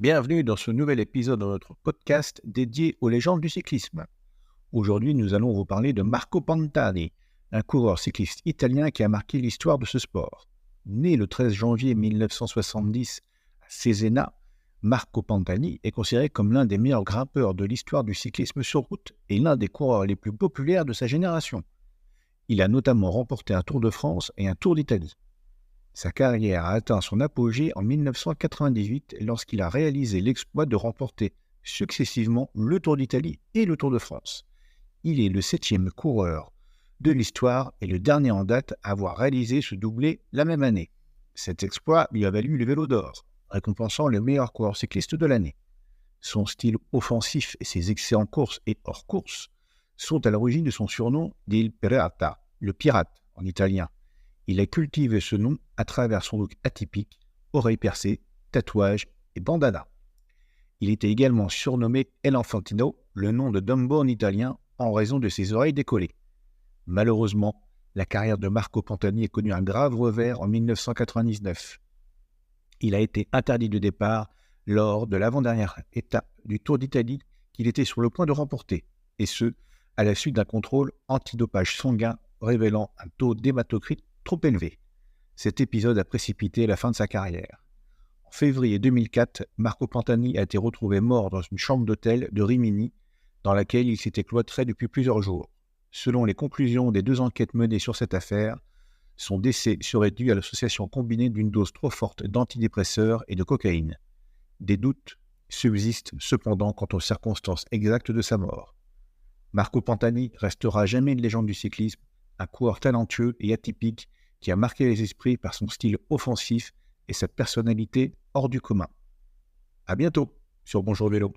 Bienvenue dans ce nouvel épisode de notre podcast dédié aux légendes du cyclisme. Aujourd'hui, nous allons vous parler de Marco Pantani, un coureur cycliste italien qui a marqué l'histoire de ce sport. Né le 13 janvier 1970 à Cesena, Marco Pantani est considéré comme l'un des meilleurs grimpeurs de l'histoire du cyclisme sur route et l'un des coureurs les plus populaires de sa génération. Il a notamment remporté un Tour de France et un Tour d'Italie. Sa carrière a atteint son apogée en 1998 lorsqu'il a réalisé l'exploit de remporter successivement le Tour d'Italie et le Tour de France. Il est le 7e coureur de l'histoire et le dernier en date à avoir réalisé ce doublé la même année. Cet exploit lui a valu le Vélo d'Or, récompensant le meilleur coureur cycliste de l'année. Son style offensif et ses excès en course et hors course sont à l'origine de son surnom d'Il Pirata, le pirate en italien. Il a cultivé ce nom à travers son look atypique, oreilles percées, tatouages et bandana. Il était également surnommé El Infantino, le nom de Dumbo en italien, en raison de ses oreilles décollées. Malheureusement, la carrière de Marco Pantani a connu un grave revers en 1999. Il a été interdit de départ lors de l'avant-dernière étape du Tour d'Italie qu'il était sur le point de remporter, et ce, à la suite d'un contrôle antidopage sanguin révélant un taux d'hématocrite trop élevé. Cet épisode a précipité la fin de sa carrière. En février 2004, Marco Pantani a été retrouvé mort dans une chambre d'hôtel de Rimini, dans laquelle il s'était cloîtré depuis plusieurs jours. Selon les conclusions des 2 enquêtes menées sur cette affaire, son décès serait dû à l'association combinée d'une dose trop forte d'antidépresseurs et de cocaïne. Des doutes subsistent cependant quant aux circonstances exactes de sa mort. Marco Pantani restera jamais une légende du cyclisme, un coureur talentueux et atypique qui a marqué les esprits par son style offensif et sa personnalité hors du commun. À bientôt sur Bonjour Vélo.